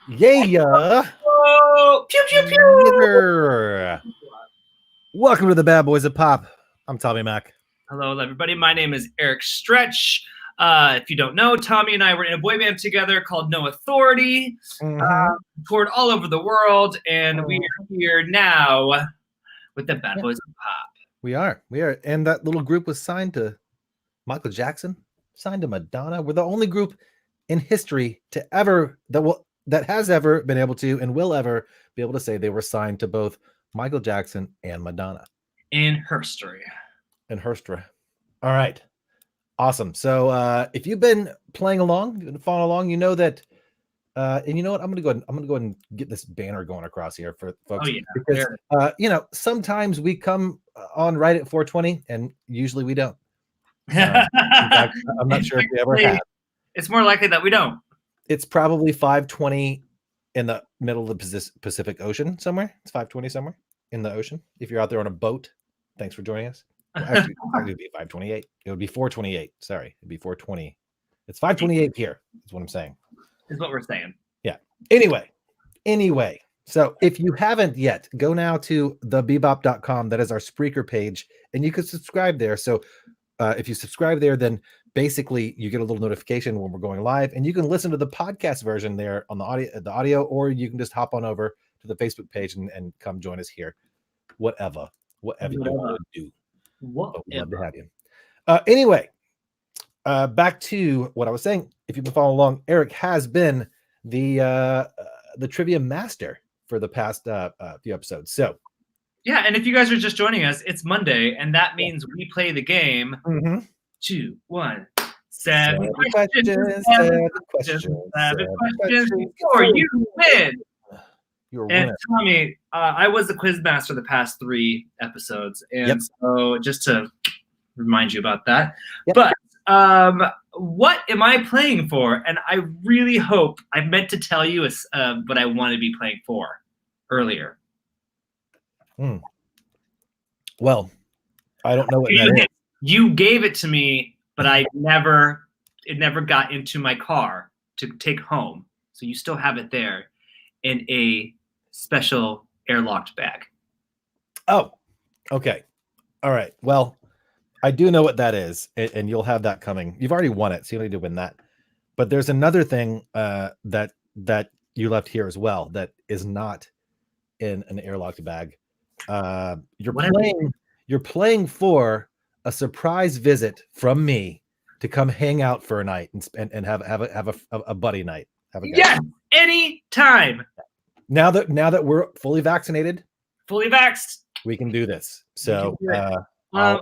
Yeah. Oh, pew, pew, pew. Welcome to the Bad Boys of Pop. I'm Tommy Mac. Hello, everybody. My name is Eric Stretch. If you don't know, Tommy and I were in a boy band together called No Authority. Toured all over the world, and we are here now with the Bad Boys of Pop. We are. And that little group was signed to Michael Jackson, signed to Madonna. We're the only group in history to ever that has ever been able to and will ever be able to say they were signed to both Michael Jackson and Madonna. In history. All right. Awesome. So if you've been playing along, you've been following along, you know that and you know what? I'm gonna go ahead and get this banner going across here for folks. Oh, yeah. Because sometimes we come on right at 420 and usually we don't. In fact, I'm not sure if we ever have. It's more likely that we don't. It's probably 5:20 in the middle of the Pacific Ocean somewhere. It's 5:20 somewhere in the ocean. If you're out there on a boat, thanks for joining us. Well, actually, it would be 5:28. It would be 4:28. Sorry, it'd be 4:20. It's 5:28 here. Is what I'm saying. Is what we're saying. Yeah. Anyway. So if you haven't yet, go now to thebebop.com. That is our Spreaker page, and you can subscribe there. So if you subscribe there, then basically you get a little notification when we're going live, and you can listen to the podcast version there on the audio, or you can just hop on over to the Facebook page and come join us here. Whatever you want to do. We'd love to have you. Anyway, back to what I was saying. If you've been following along, Eric has been the trivia master for the past few episodes. So yeah, and if you guys are just joining us, it's Monday, and that means we play the game. 2, 1, 7 questions before you win. And Tommy, I was the quiz master the past 3 episodes, and so just to remind you about that. But what am I playing for? And I really hope I meant to tell you what I want to be playing for earlier. Well, I don't know what that is. You gave it to me, but it never got into my car to take home. So you still have it there in a special airlocked bag. Oh, okay. All right. Well, I do know what that is, and you'll have that coming. You've already won it, so you don't need to win that. But there's another thing that you left here as well that is not in an airlocked bag. You're playing for a surprise visit from me to come hang out for a night and have a buddy night. Any time. Now that we're fully vaccinated, fully vaxxed, we can do this. So but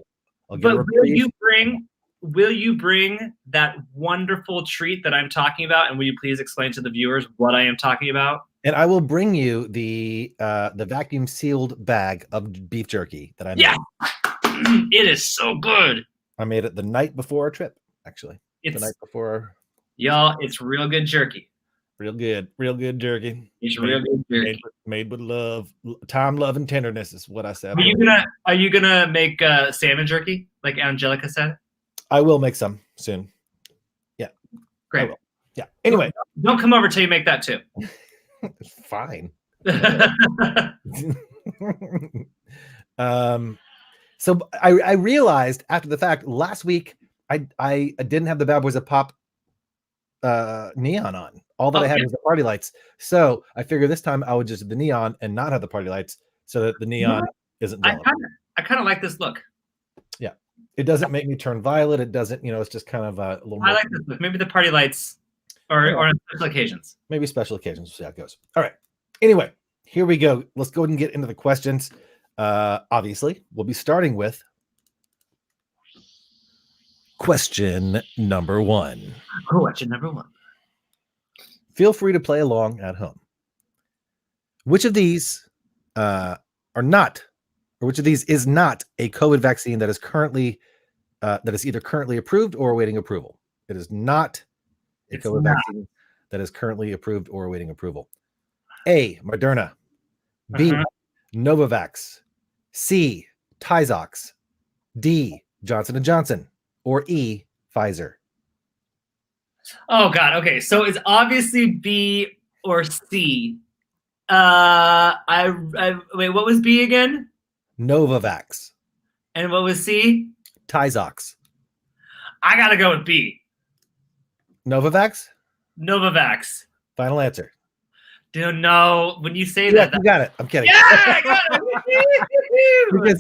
will you bring that wonderful treat that I'm talking about, and will you please explain to the viewers what I am talking about? And I will bring you the vacuum sealed bag of beef jerky that I made. Yeah, it is so good. I made it the night before our trip. Actually, it's the night before. Y'all, it's real good jerky. Real good jerky. It's real good jerky. Made with love, time, love, and tenderness is what I said. Are you gonna make salmon jerky like Angelica said? I will make some soon. Yeah, great. Yeah. Anyway, don't come over till you make that too. Fine. So I realized after the fact last week I didn't have the Bad Boys of Pop neon on. All that I had was the party lights. So I figured this time I would just do the neon and not have the party lights so that the neon isn't glowing. I kind of like this look. Yeah. It doesn't make me turn violet. It doesn't, it's just kind of a little more. I like this look. Maybe the party lights or on special occasions. Maybe special occasions. We'll see how it goes. All right. Anyway, here we go. Let's go ahead and get into the questions. Obviously, we'll be starting with question number 1. Question number 1. Feel free to play along at home. Which of these which of these is not a COVID vaccine that is currently that is either currently approved or awaiting approval? It is not a COVID vaccine that is currently approved or awaiting approval. A, Moderna. B, Novavax, C, Tizox, D, Johnson & Johnson, or E, Pfizer? Oh God. Okay, so it's obviously B or C. Wait. What was B again? Novavax, And what was C? Tizox. I gotta go with B. Novavax? Novavax. Final answer. Dude, no. When you say Yeah, that, you got it. I'm kidding. yeah, I got it.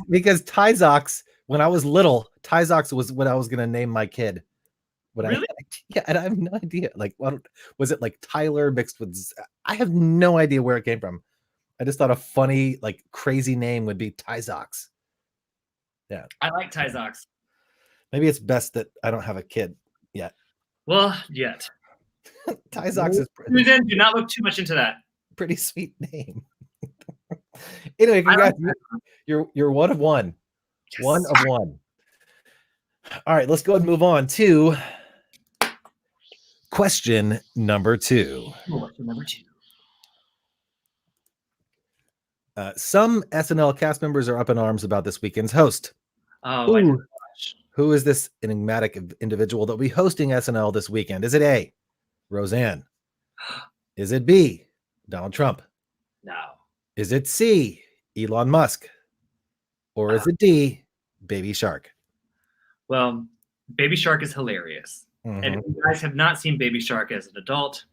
because Tizox, when I was little, Tizox was what I was gonna name my kid. Really? Yeah, and I have no idea. Like, what was it, like Tyler mixed with? I have no idea where it came from. I just thought a funny, like, crazy name would be Tizox. Yeah, I like Tizox. Maybe it's best that I don't have a kid yet. Well, yet. Tizox is Susan, do not look too much into that. Pretty sweet name. Anyway, congrats. You're one of one. Yes. One of one. All right, let's go ahead and move on to question number 2. Question number 2. Some SNL cast members are up in arms about this weekend's host. Oh, who is this enigmatic individual that will be hosting SNL this weekend? Is it A, Roseanne? Is it B, Donald Trump? No. Is it C, Elon Musk? Or is it D, Baby Shark? Well, Baby Shark is hilarious. Mm-hmm. And if you guys have not seen Baby Shark as an adult,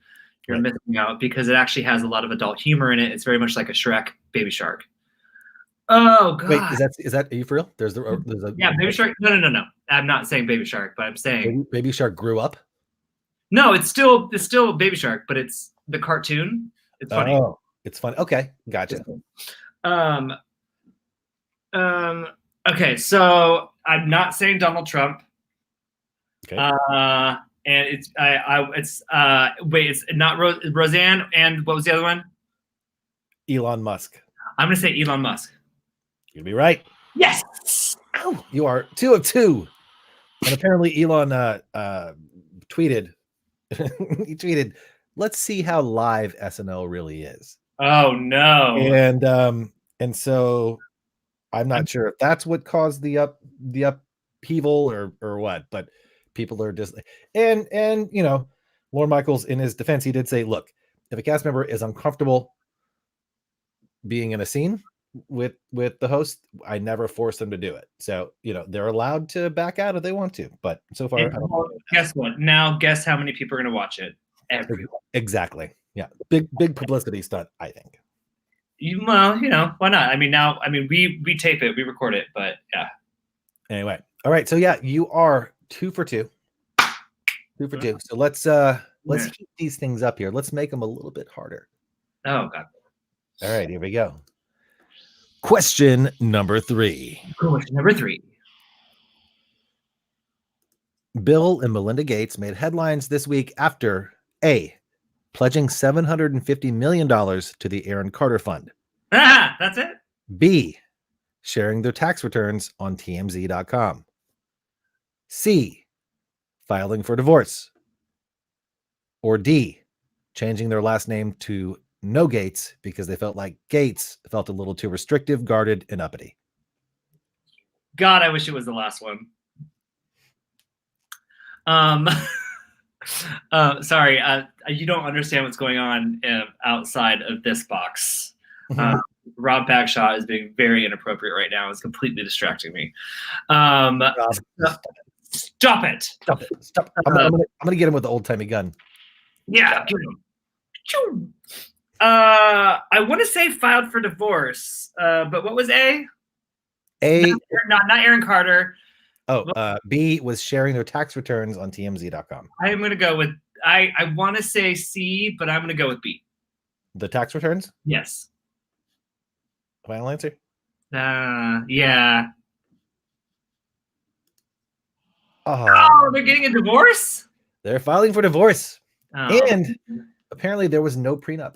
you're missing out, because it actually has a lot of adult humor in it. It's very much like a Shrek Baby Shark. Oh God! Wait, is that? Are you for real? There's a Baby Shark. No. I'm not saying Baby Shark, but I'm saying Baby Shark grew up. No, it's still Baby Shark, but it's the cartoon. It's funny. Oh, it's funny. Okay, gotcha. Okay, so I'm not saying Donald Trump. Okay. And it's it's not Roseanne, and what was the other one? Elon Musk. I'm gonna say Elon Musk. You'll be right. Yes. Ow, you are 2 of 2. And apparently Elon tweeted. He tweeted, "Let's see how live SNL really is." Oh no. And so I'm not sure if that's what caused the upheaval or what, but people are just, and you know, Lorne Michaels, in his defense, he did say, look, if a cast member is uncomfortable being in a scene with the host, I never force them to do it. So, you know, they're allowed to back out if they want to, but so far, guess what? Now guess how many people are going to watch it? Everyone. Exactly. Yeah. Big publicity stunt, I think. Well, you know, why not? I mean, we tape it, we record it, but yeah. Anyway. All right. So yeah, you are 2 for 2. 2 for 2. So let's heat these things up here. Let's make them a little bit harder. Oh God. All right, here we go. Question number 3. Question number 3. Bill and Melinda Gates made headlines this week after A, pledging $750 million to the Aaron Carter Fund. That's it. B, sharing their tax returns on TMZ.com. C, filing for divorce. Or D, changing their last name to No Gates because they felt like Gates felt a little too restrictive, guarded, and uppity. God, I wish it was the last one. Sorry, you don't understand what's going on outside of this box. Rob Bagshaw is being very inappropriate right now. It's completely distracting me. Stop it. Stop it. Stop. I'm gonna get him with the old-timey gun. Yeah. I want to say filed for divorce, but what was A? Not Aaron Carter. Oh, B was sharing their tax returns on TMZ.com. I'm going to go with, I want to say C, but I'm going to go with B. The tax returns? Yes. Final answer? Yeah. Oh, they're getting a divorce? They're filing for divorce. Oh. And apparently there was no prenup.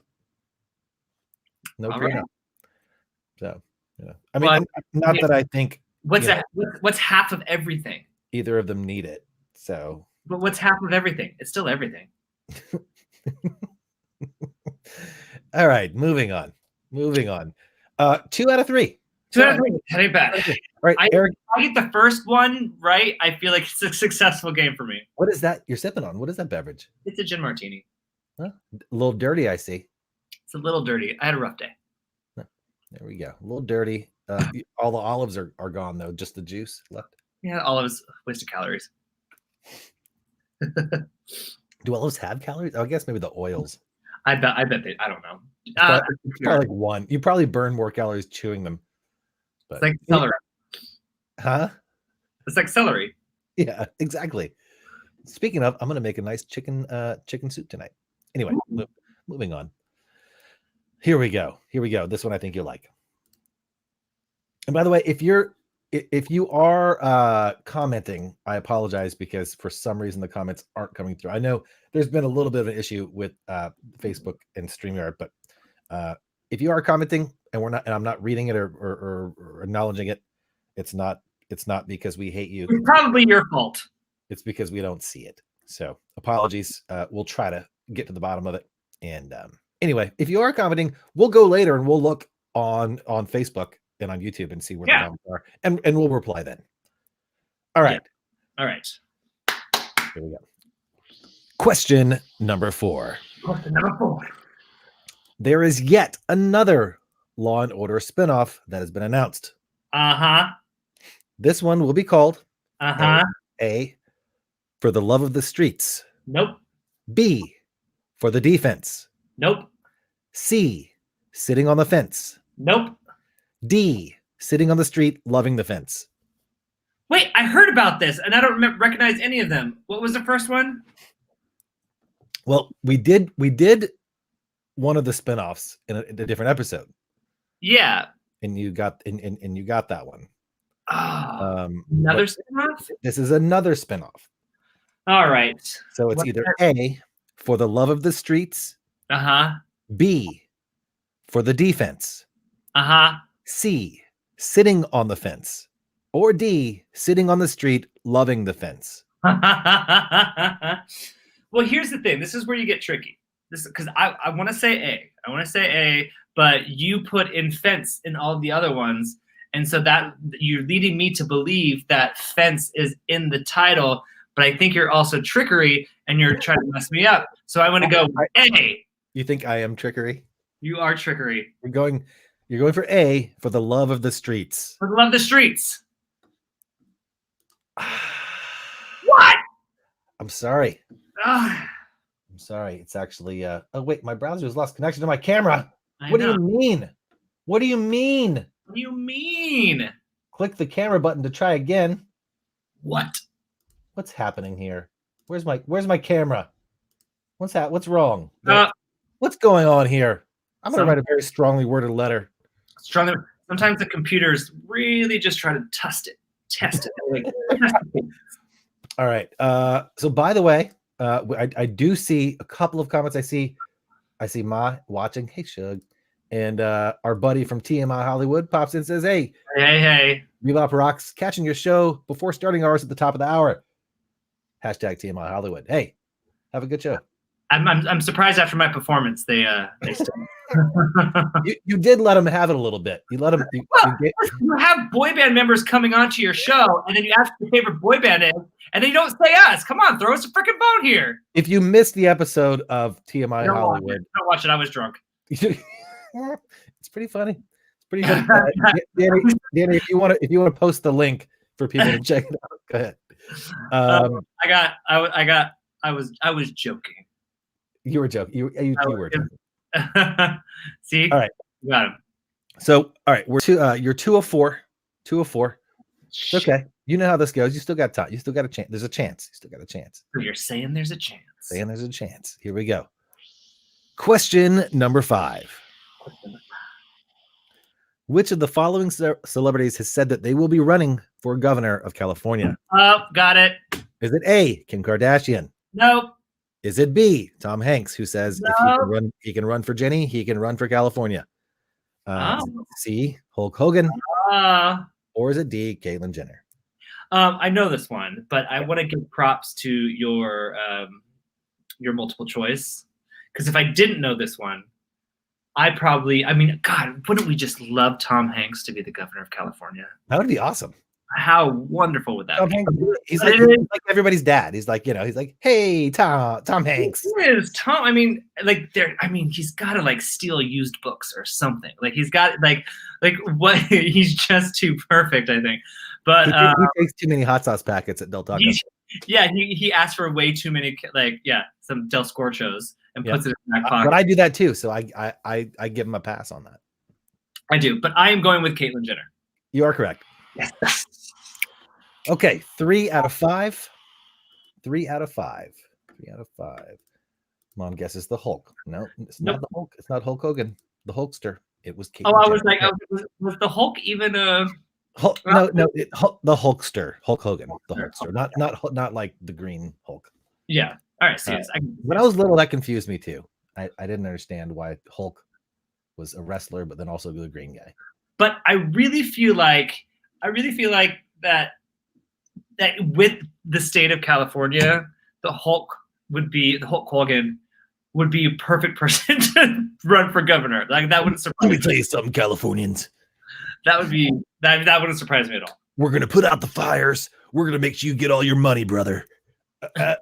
No prenup. Right. So, yeah. I mean, not that I think. What's half of everything? Either of them need it. So. But what's half of everything? It's still everything. All right, moving on. 2 out of 3. 2 out of 3. That ain't bad. All right, Eric. I get the first one right. I feel like it's a successful game for me. What is that you're sipping on? What is that beverage? It's a gin martini. Huh? A little dirty, I see. It's a little dirty. I had a rough day. There we go. A little dirty. All the olives are gone though. Just the juice left. Yeah, olives wasted calories. Do olives have calories? Oh, I guess maybe the oils. I bet they. I don't know. It's probably like one. You probably burn more calories chewing them. But, it's like celery. Huh? It's like celery. Yeah, exactly. Speaking of, I'm gonna make a nice chicken soup tonight. Anyway, moving on. Here we go. This one I think you'll like. And by the way, if you are commenting, I apologize because for some reason the comments aren't coming through. I know there's been a little bit of an issue with Facebook and StreamYard, but if you are commenting and I'm not reading it or acknowledging it, it's not because we hate you. It's probably your fault. It's because we don't see it. So apologies. We'll try to get to the bottom of it. And anyway, if you are commenting, we'll go later and we'll look on Facebook and on YouTube and see where the comments are, and we'll reply then. All right. Yeah. All right. Here we go. Question number 4. There is yet another Law and Order spinoff that has been announced. This one will be called A, For the Love of the Streets. Nope. B, For the Defense. Nope. C, Sitting on the Fence. Nope. D, Sitting on the Street, Loving the Fence. Wait, I heard about this, and I don't recognize any of them. What was the first one? Well, we did one of the spinoffs in a different episode. Yeah. And you got and you got that one. Another spinoff? This is another spinoff. All right. So it's either A, For the Love of the Streets. B, For the Defense. C, Sitting on the Fence. Or D, Sitting on the Street, Loving the Fence. Well, here's the thing. This is where you get tricky. This because I want to say A. I want to say A, but you put in fence in all the other ones. And so that you're leading me to believe that fence is in the title, but I think you're also trickery and you're trying to mess me up. So I want to go A. You think I am trickery? You are trickery. You're going for A, For the Love of the Streets. For the Love of the Streets. What? I'm sorry. I'm sorry. It's actually oh wait, my browser has lost connection to my camera. I what know. do you mean? What do you mean? What do you mean? Click the camera button to try again. What? What's happening here? Where's my camera? What's wrong? What's going on here? I'm gonna write a very strongly worded letter. Sometimes the computers really just try to test it. All right. So by the way, I do see a couple of comments. I see Ma watching. Hey, Shug. And our buddy from TMI Hollywood pops in and says, hey, Bebop rocks, catching your show before starting ours at the top of the hour. Hashtag TMI Hollywood. Hey, have a good show. I'm surprised after my performance they still. you did let them have it a little bit. You let them. You have boy band members coming onto your show, and then you ask your favorite boy band is, and then you don't say us. Come on, throw us a freaking bone here. If you missed the episode of TMI Hollywood, don't watch it. I was drunk. It's pretty funny. It's pretty funny. Danny, if you want to post the link for people to check it out, go ahead. I was joking. You were joking. You were joking. See? All right. You got him. So, all right, you're 2 of 4. 2 of 4. Okay. You know how this goes. You still got time. You still got a chance. There's a chance. You still got a chance. So you're saying there's a chance. Saying there's a chance. Here we go. Question number 5. Which of the following celebrities has said that they will be running for governor of California? Oh, got it. Is it A, Kim Kardashian? Nope. Is it B, Tom Hanks, who says if he can run for Jenny, he can run for California? C, Hulk Hogan? Or is it D, Caitlyn Jenner? I know this one, but I want to give props to your multiple choice, because if I didn't know this one, I mean, God, wouldn't we just love Tom Hanks to be the governor of California? That would be awesome. How wonderful would that Tom be? Hanks, he's like everybody's dad. He's like, he's like, hey, Tom Hanks. Who is Tom? I mean, he's got to like steal used books or something. Like he's got like what? He's just too perfect, I think. But he takes too many hot sauce packets at Del Taco. He asked for way too many, some Del Scorchos and puts it in that pocket. But I do that too, so I give him a pass on that. I do, but I am going with Caitlyn Jenner. You are correct. Yes. Okay, 3 out of 5. 3 out of 5. 3 out of 5. Mom guesses the Hulk. No, it's not the Hulk. It's not Hulk Hogan. The Hulkster. It was Caitlyn I Jenner. was like, was the Hulk even a? Hulk, no, the Hulkster, Hulk Hogan, the Hulkster, not like the Green Hulk. Yeah. All right. So when I was little, that confused me too. I didn't understand why Hulk was a wrestler, but then also the green guy. But I really feel like that with the state of California, the Hulk Hogan would be a perfect person to run for governor. Like that wouldn't surprise me. Let me tell you something, Californians. That wouldn't surprise me at all. We're gonna put out the fires. We're gonna make sure you get all your money, brother. Yeah.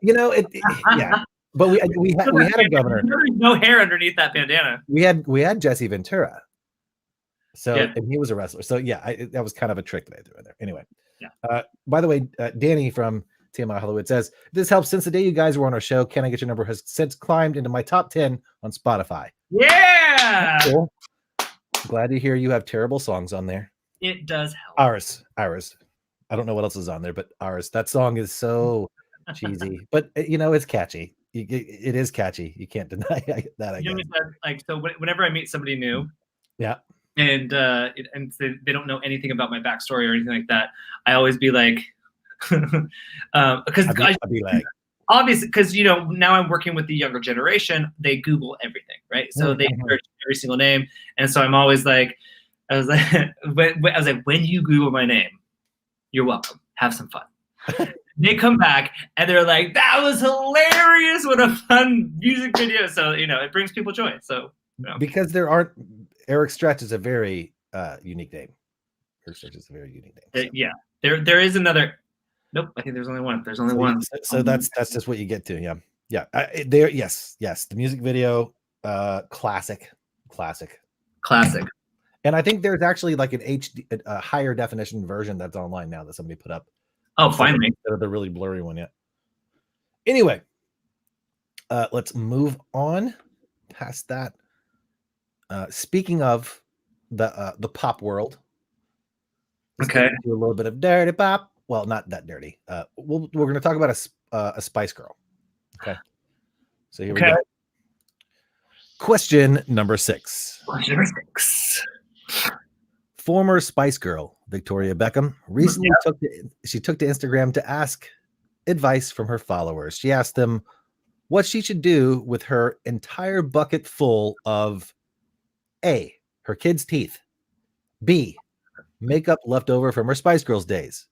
But we had a governor. No hair underneath that bandana. We had Jesse Ventura. So and he was a wrestler. So that was kind of a trick that I threw in there. Anyway. Yeah. By the way, Danny from TMI Hollywood says, this helps since the day you guys were on our show. Can I Get Your Number has since climbed into my top 10 on Spotify. Yeah. Cool. Glad to hear you have terrible songs on there. It does help. Ours. I don't know what else is on there, but ours. That song is so cheesy, but it's catchy. It is catchy. You can't deny that. I guess. So whenever I meet somebody new, and they don't know anything about my backstory or anything like that, I always be like, because I'd be like, obviously, because now I'm working with the younger generation, they Google everything, right? So they search every single name, and so I'm always like, I was like, when you Google my name, you're welcome. Have some fun. They come back and they're like, that was hilarious. What a fun music video. So, it brings people joy. So, because Eric Stretch is a very unique name. Eric Stretch is a very unique name. So. Yeah. There is another. Nope. I think there's only one. There's only one. So that's just what you get to. Yeah. Yeah. Yes. The music video, classic. And I think there's actually like an HD, a higher definition version that's online now that somebody put up. Oh, finally. Instead of the really blurry one yet. Anyway, let's move on past that. Speaking of the pop world. Okay. Do a little bit of dirty pop. Well, not that dirty. We're going to talk about a Spice Girl. Okay. So here we go. Question number 6. Former Spice Girl Victoria Beckham recently took to Instagram to ask advice from her followers. She asked them what she should do with her entire bucket full of A, her kids' teeth, B, makeup left over from her Spice Girls days,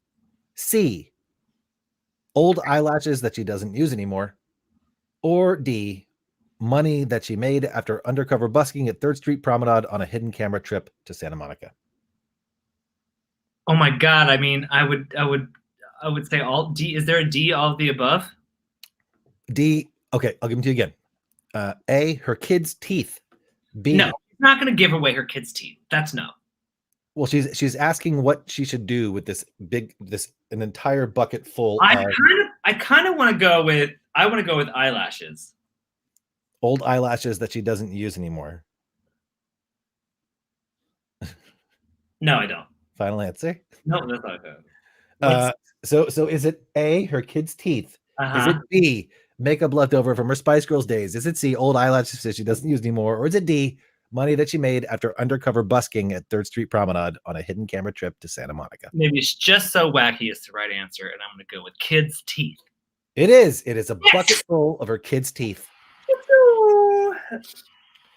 C, old eyelashes that she doesn't use anymore, or D, money that she made after undercover busking at 3rd Street Promenade on a hidden camera trip to Santa Monica. Oh my God. I mean, I would say all D. Is there a D, all of the above? D. Okay. I'll give them to you again. A, her kids' teeth. B. No, she's not going to give away her kids' teeth. That's no. Well, she's asking what she should do with an entire bucket full. I kind of want to go with eyelashes. Old eyelashes that she doesn't use anymore. No, I don't. Final answer? No, that's not good. So is it A, her kids' teeth? Is it B, makeup left over from her Spice Girls days? Is it C, old eyelashes that she doesn't use anymore? Or is it D, money that she made after undercover busking at 3rd Street Promenade on a hidden camera trip to Santa Monica? Maybe it's just so wacky is the right answer, and I'm going to go with kids' teeth. It is. It is a bucket full of her kids' teeth.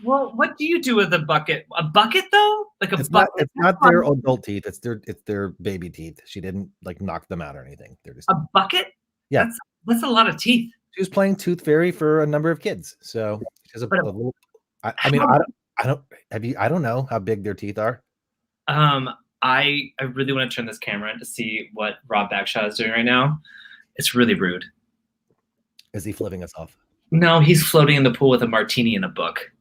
Well, what do you do with a bucket? A bucket though? Like it's bucket? It's not their adult teeth. It's their baby teeth. She didn't like knock them out or anything. They're just a bucket. Yeah, that's a lot of teeth. She was playing Tooth Fairy for a number of kids, so she has a little. I I don't know how big their teeth are. I really want to turn this camera to see what Rob Bagshaw is doing right now. It's really rude. Is he flipping us off? No, he's floating in the pool with a martini and a book.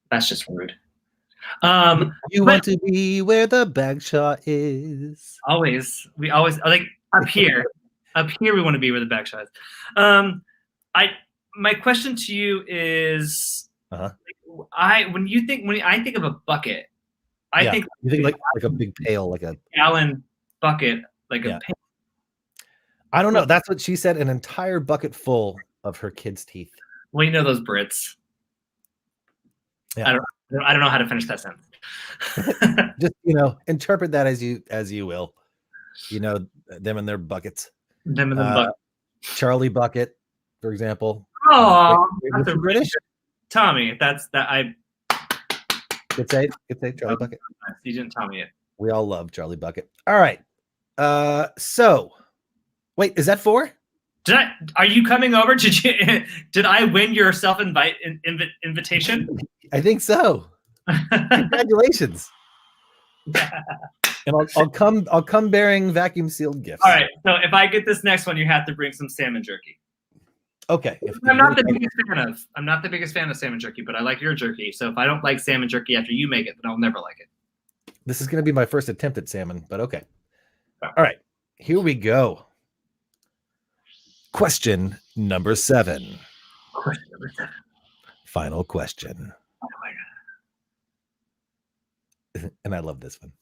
That's just rude. You want to be where the Bagshaw is. We always like up here. Up here, we want to be where the Bagshaw is. My question to you is, when I think of a bucket, I think you think like a big pail, like a gallon bucket, like a pail. I don't know. That's what she said. An entire bucket full of her kids' teeth. Well, you know those Brits. Yeah. I don't know how to finish that sentence. Just interpret that as you will. Them and their buckets. Them and the bucket. Charlie Bucket, for example. Oh, that's a British. Tommy, that's that I. Good say, Charlie Bucket. You didn't tell me it. We all love Charlie Bucket. All right. So, wait, is that 4? Are you coming over? Did I win your invitation? I think so. Congratulations. And I'll come bearing vacuum sealed gifts. All right. So if I get this next one, you have to bring some salmon jerky. Okay. I'm not the biggest fan of salmon jerky, but I like your jerky. So if I don't like salmon jerky after you make it, then I'll never like it. This is going to be my first attempt at salmon, but okay. All right. Here we go. Question number 7. Final question. Oh my God. And I love this one.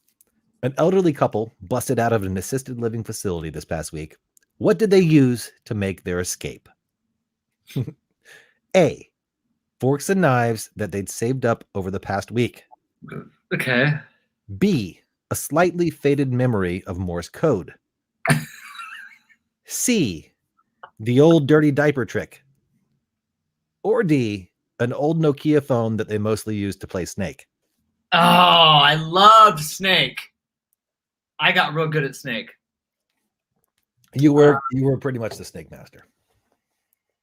An elderly couple busted out of an assisted living facility this past week. What did they use to make their escape? A, forks and knives that they'd saved up over the past week. Okay. B, a slightly faded memory of Morse code. C, the old dirty diaper trick. Or D, an old Nokia phone that they mostly used to play Snake. Oh, I loved Snake. I got real good at Snake. You were pretty much the Snake master.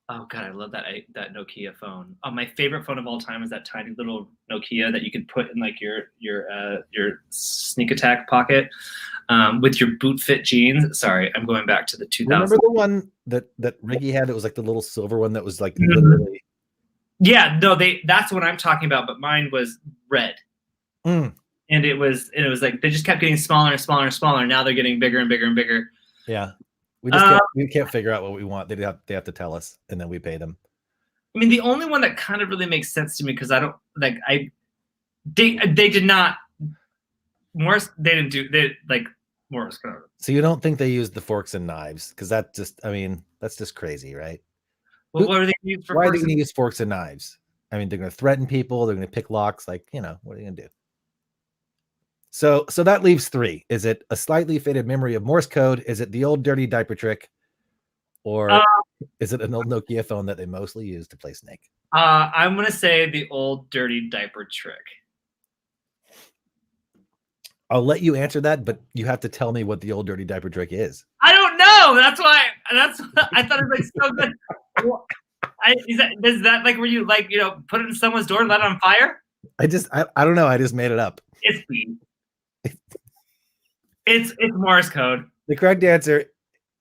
Oh God, I love that Nokia phone. My favorite phone of all time is that tiny little Nokia that you could put in like your sneak attack pocket with your boot fit jeans. Sorry, I'm going back to the 2000s. Remember the one that Ricky had? It was like the little silver one that was like literally. Yeah, no, that's what I'm talking about. But mine was red, and it was like they just kept getting smaller and smaller and smaller. Now they're getting bigger and bigger and bigger. Yeah. We can't figure out what we want. They have to tell us, and then we pay them. I mean, the only one that kind of really makes sense to me because I don't like they did not Morse. They didn't do Morse code. So you don't think they used the forks and knives because that's just crazy, right? Well, what are they used for? Why are they going to use forks and knives? I mean, they're going to threaten people. They're going to pick locks. Like, what are you going to do? So that leaves 3. Is it a slightly faded memory of Morse code? Is it the old dirty diaper trick? Or is it an old Nokia phone that they mostly use to play Snake? I'm going to say the old dirty diaper trick. I'll let you answer that, but you have to tell me what the old dirty diaper trick is. I don't know. That's why I thought it was like so good. Is that like where you put it in someone's door and let it on fire? I don't know. I just made it up. It's B. It's Morse code. The correct answer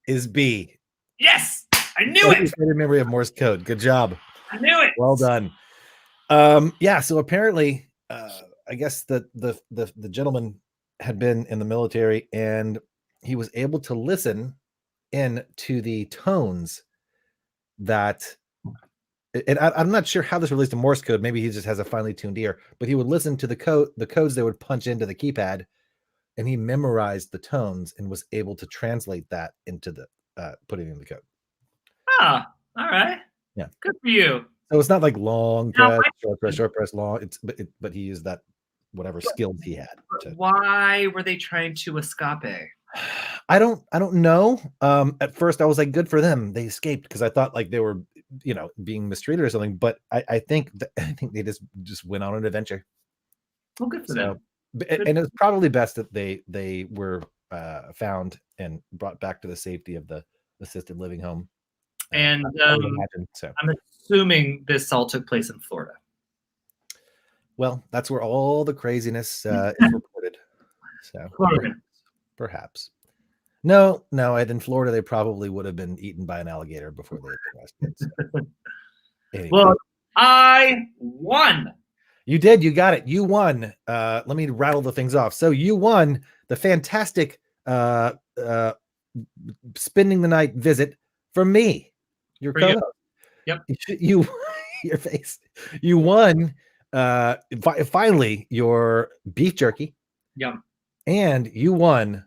is B. Yes, I knew it. Memory of Morse code. Good job. I knew it. Well done. Yeah. So apparently, I guess the gentleman had been in the military, and he was able to listen in to the tones that. And I'm not sure how this relates to Morse code. Maybe he just has a finely tuned ear, but he would listen to the codes they would punch into the keypad, and he memorized the tones and was able to translate that into the putting in the code. Ah, all right. Yeah, good for you. So it's not like long press, short press, long. But he used that whatever skills he had. Why were they trying to escape? I don't know. At first I was like, good for them. They escaped because I thought like they were, being mistreated or something. But I think they just went on an adventure. Well, good for them. And it was probably best that they were found and brought back to the safety of the assisted living home. And I'm assuming this all took place in Florida. Well, that's where all the craziness is reported. So perhaps. No, in Florida, they probably would have been eaten by an alligator before they had been arrested. So. Anyway. Well, I won. You did. You got it. You won. Let me rattle the things off. So you won the fantastic spending the night visit from me, your co-host. Yep. You your face. You won finally your beef jerky. Yum. And you won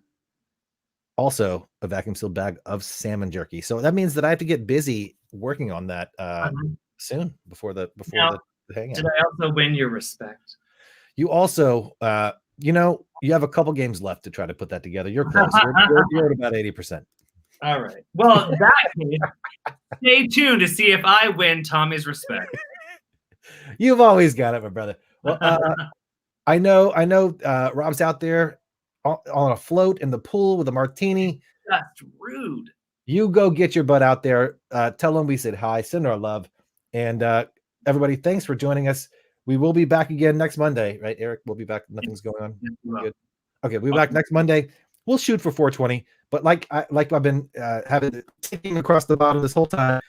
also a vacuum sealed bag of salmon jerky. So that means that I have to get busy working on that soon before the hangout. Did I also win your respect? You also you have a couple games left to try to put that together. You're close. You're at about 80%. All right. Well, that case, stay tuned to see if I win Tommy's respect. You've always got it, my brother. Well, I know. Rob's out there on a float in the pool with a martini. That's rude. You go get your butt out there. Tell them we said hi. Send our love. And everybody, thanks for joining us. We will be back again next Monday, right, Eric? We'll be back. Nothing's going on. Good. Okay, we'll be back next Monday. We'll shoot for 420. But like I've been having ticking across the bottom this whole time,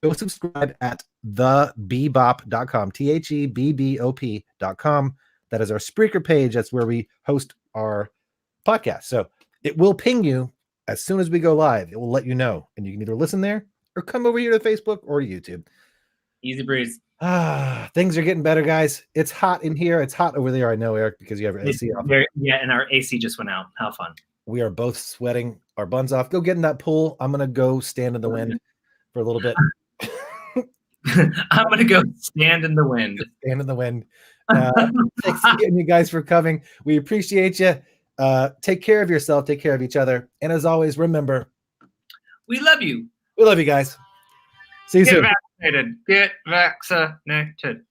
go subscribe at thebebop.com, THEBBOP.com. That is our Spreaker page. That's where we host our podcast. So it will ping you as soon as we go live. It will let you know. And you can either listen there or come over here to Facebook or to YouTube. Easy breeze. Things are getting better, guys. It's hot in here. It's hot over there. I know, Eric, because you have your AC off. Yeah, and our AC just went out. How fun. We are both sweating our buns off. Go get in that pool. I'm going to go stand in the wind for a little bit. I'm going to go stand in the wind. Stand in the wind. Thanks again, you guys, for coming. We appreciate you. Take care of yourself. Take care of each other. And as always, remember, we love you. We love you guys. See you soon. Get vaccinated. Get vaccinated.